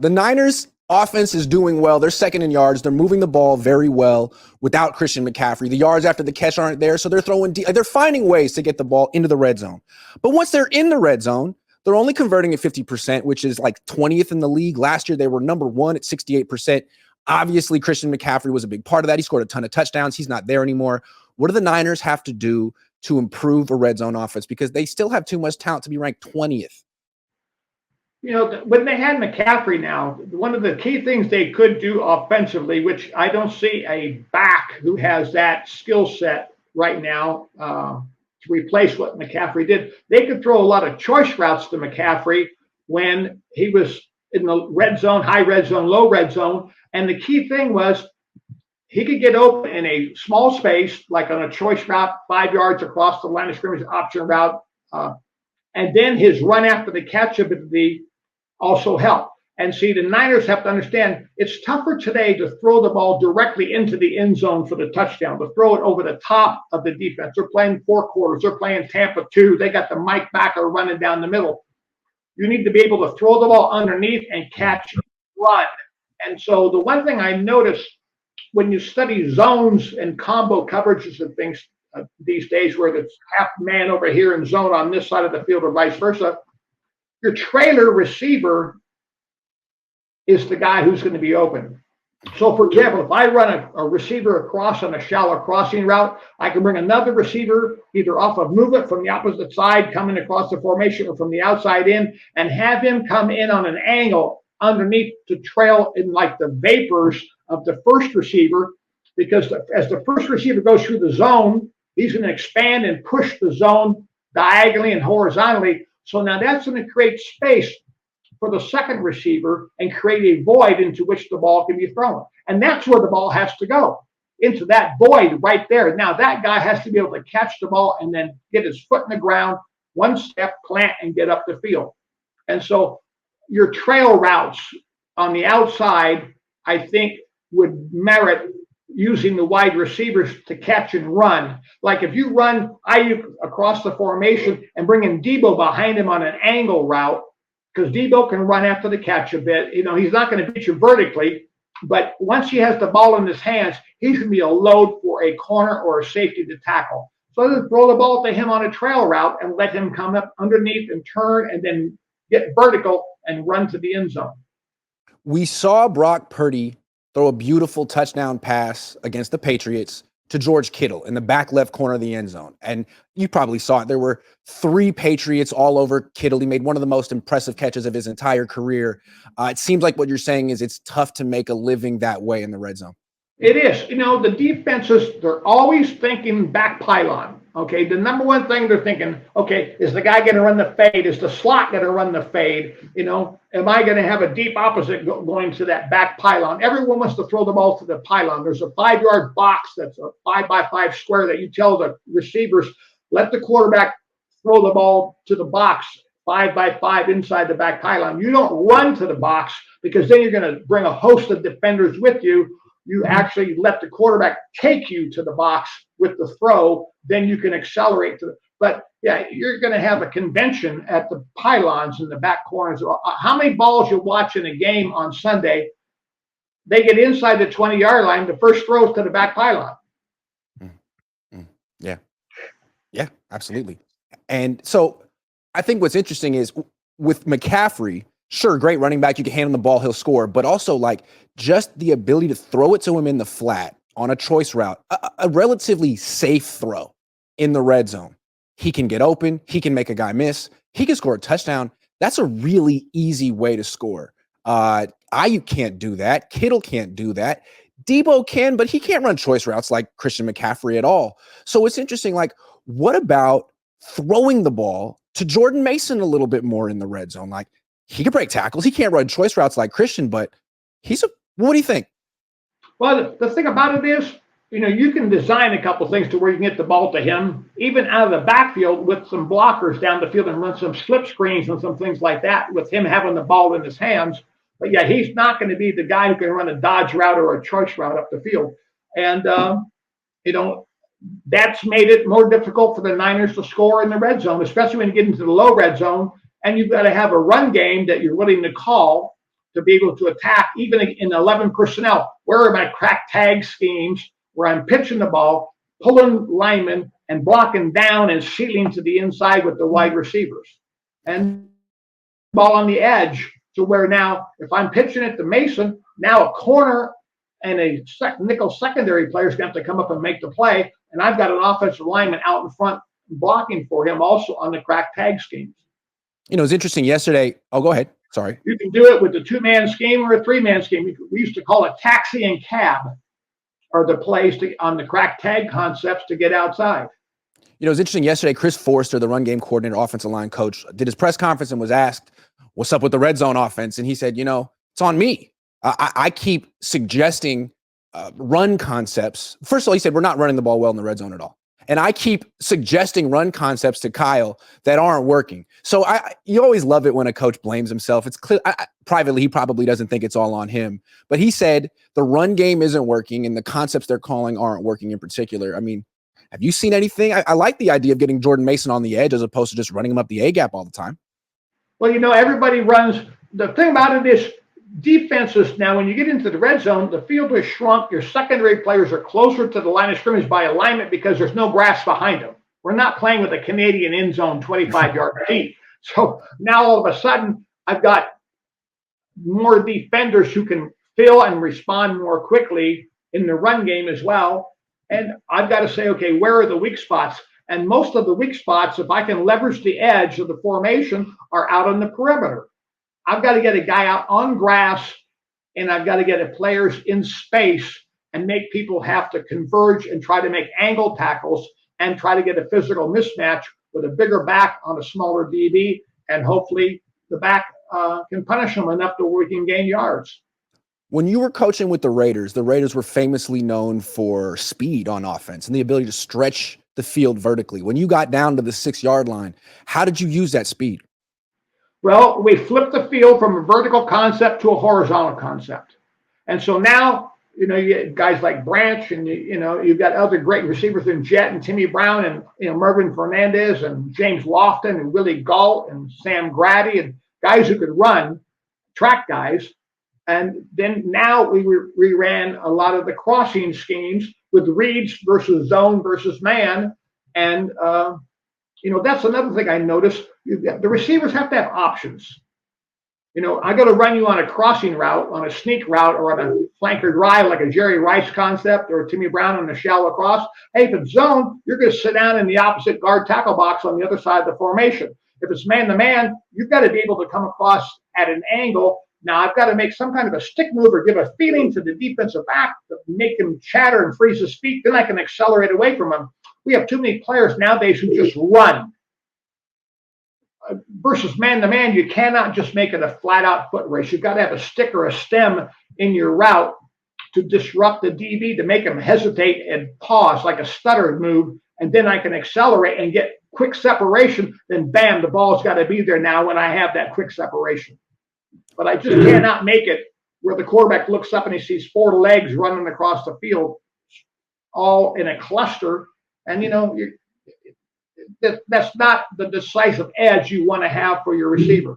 The Niners offense is doing well. They're second in yards. They're moving the ball very well without Christian McCaffrey. The yards after the catch aren't there, so they're finding ways to get the ball into the red zone. But once they're in the red zone, they're only converting at 50%, which is like 20th in the league. Last year, they were number one at 68%. Obviously, Christian McCaffrey was a big part of that. He scored a ton of touchdowns. He's not there anymore. What do the Niners have to do to improve a red zone offense? Because they still have too much talent to be ranked 20th. You know, when they had McCaffrey now, one of the key things they could do offensively, which I don't see a back who has that skill set right now to replace what McCaffrey did. They could throw a lot of choice routes to McCaffrey when he was in the red zone, high red zone, low red zone. And the key thing was he could get open in a small space, like on a choice route, 5 yards across the line of scrimmage, option route. And then his run after the catch ability also helped. And see, the Niners have to understand it's tougher today to throw the ball directly into the end zone for the touchdown, to throw it over the top of the defense. They're playing 4 quarters. They're playing Tampa 2. They got the Mike Backer running down the middle. You need to be able to throw the ball underneath and catch and run. And so the one thing I noticed when you study zones and combo coverages and things these days, where it's half man over here and zone on this side of the field or vice versa, your trailer receiver is the guy who's going to be open. So, for example, if I run a receiver across on a shallow crossing route, I can bring another receiver either off of movement from the opposite side, coming across the formation, or from the outside in, and have him come in on an angle underneath to trail in like the vapors of the first receiver, because as the first receiver goes through the zone, he's going to expand and push the zone diagonally and horizontally. So now that's going to create space for the second receiver and create a void into which the ball can be thrown. And that's where the ball has to go, into that void right there. Now that guy has to be able to catch the ball and then get his foot in the ground, one step, plant, and get up the field. And so your trail routes on the outside, I think, would merit using the wide receivers to catch and run. Like if you run Ayuk across the formation and bring in Debo behind him on an angle route, because Debo can run after the catch a bit. You know, he's not going to beat you vertically, but once he has the ball in his hands, he's going to be a load for a corner or a safety to tackle. So just throw the ball to him on a trail route and let him come up underneath and turn and then get vertical and run to the end zone. We saw Brock Purdy throw a beautiful touchdown pass against the Patriots to George Kittle in the back left corner of the end zone. And you probably saw it. There were 3 Patriots all over Kittle. He made one of the most impressive catches of his entire career. It seems like what you're saying is it's tough to make a living that way in the red zone. It is. You know, the defenses, they're always thinking back pylon. Okay, the number one thing they're thinking, okay, is the guy going to run the fade? Is the slot going to run the fade? You know, am I going to have a deep opposite going to that back pylon? Everyone wants to throw the ball to the pylon. There's a 5-yard box that's a 5x5 square that you tell the receivers, let the quarterback throw the ball to the box 5x5 inside the back pylon. You don't run to the box because then you're going to bring a host of defenders with you. You actually let the quarterback take you to the box with the throw, then you can accelerate to the, but yeah, you're going to have a convention at the pylons in the back corners. How many balls you watch in a game on Sunday, they get inside the 20-yard line, the first throw to the back pylon. Yeah, absolutely. And so I think what's interesting is with McCaffrey, sure, great running back, you can hand him the ball, he'll score, but also like just the ability to throw it to him in the flat on a choice route, a relatively safe throw in the red zone. He can get open, he can make a guy miss, he can score a touchdown. That's a really easy way to score. Ayuk can't do that. Kittle can't do that. Debo can, but he can't run choice routes like Christian McCaffrey at all. So it's interesting, like, what about throwing the ball to Jordan Mason a little bit more in the red zone? Like, he can break tackles. He can't run choice routes like Christian, but what do you think? Well, the thing about it is, you know, you can design a couple things to where you can get the ball to him, even out of the backfield with some blockers down the field and run some slip screens and some things like that with him having the ball in his hands. But yeah, he's not going to be the guy who can run a dodge route or a choice route up the field. And, you know, that's made it more difficult for the Niners to score in the red zone, especially when you get into the low red zone. And you've got to have a run game that you're willing to call to be able to attack even in 11 personnel. Where are my crack tag schemes where I'm pitching the ball, pulling linemen and blocking down and sealing to the inside with the wide receivers? And ball on the edge to where now if I'm pitching it to Mason, now a corner and a nickel secondary player is going to have to come up and make the play. And I've got an offensive lineman out in front blocking for him also on the crack tag schemes. It's interesting yesterday. Oh, go ahead. Sorry. You can do it with the 2-man scheme or a 3-man scheme. We used to call it taxi and cab are the plays on the crack tag concepts to get outside. It was interesting yesterday. Chris Forster, the run game coordinator, offensive line coach, did his press conference and was asked, what's up with the red zone offense? And he said, it's on me. I keep suggesting run concepts. First of all, he said, we're not running the ball well in the red zone at all. And I keep suggesting run concepts to Kyle that aren't working. So you always love it when a coach blames himself. It's clear privately, he probably doesn't think it's all on him. But he said the run game isn't working and the concepts they're calling aren't working in particular. I mean, have you seen anything? I like the idea of getting Jordan Mason on the edge as opposed to just running him up the A-gap all the time. Well, everybody runs. The thing about it is defenses now, when you get into the red zone, the field has shrunk. Your secondary players are closer to the line of scrimmage by alignment because there's no grass behind them. We're not playing with a Canadian end zone 25-yard deep. So now all of a sudden, I've got more defenders who can fill and respond more quickly in the run game as well. And I've got to say, okay, where are the weak spots? And most of the weak spots, if I can leverage the edge of the formation, are out on the perimeter. I've got to get a guy out on grass, and I've got to get players in space and make people have to converge and try to make angle tackles and try to get a physical mismatch with a bigger back on a smaller DB, and hopefully the back can punish them enough to where we can gain yards. When you were coaching with the Raiders were famously known for speed on offense and the ability to stretch the field vertically. When you got down to the 6-yard line, how did you use that speed? Well, we flipped the field from a vertical concept to a horizontal concept. And so now, you get guys like Branch and, you've got other great receivers in Jet and Timmy Brown and, Mervin Fernandez and James Lofton and Willie Galt and Sam Grady and guys who could run, track guys. And then now we ran a lot of the crossing schemes with reads versus zone versus man. And, that's another thing I noticed. The receivers have to have options. I got to run you on a crossing route, on a sneak route, or on a flanker drive like a Jerry Rice concept or Timmy Brown on a shallow cross. Hey, if it's zone, you're going to sit down in the opposite guard tackle box on the other side of the formation. If it's man-to-man, you've got to be able to come across at an angle. Now, I've got to make some kind of a stick move or give a feeling to the defensive back to make him chatter and freeze his feet. Then I can accelerate away from him. We have too many players nowadays who just run. Versus man-to-man, you cannot just make it a flat-out foot race. You've got to have a stick or a stem in your route to disrupt the DB, to make him hesitate and pause like a stutter move, and then I can accelerate and get quick separation. Then, bam, the ball's got to be there now when I have that quick separation. But I just cannot make it where the quarterback looks up and he sees 4 legs running across the field all in a cluster. And, that's not the decisive edge you want to have for your receiver.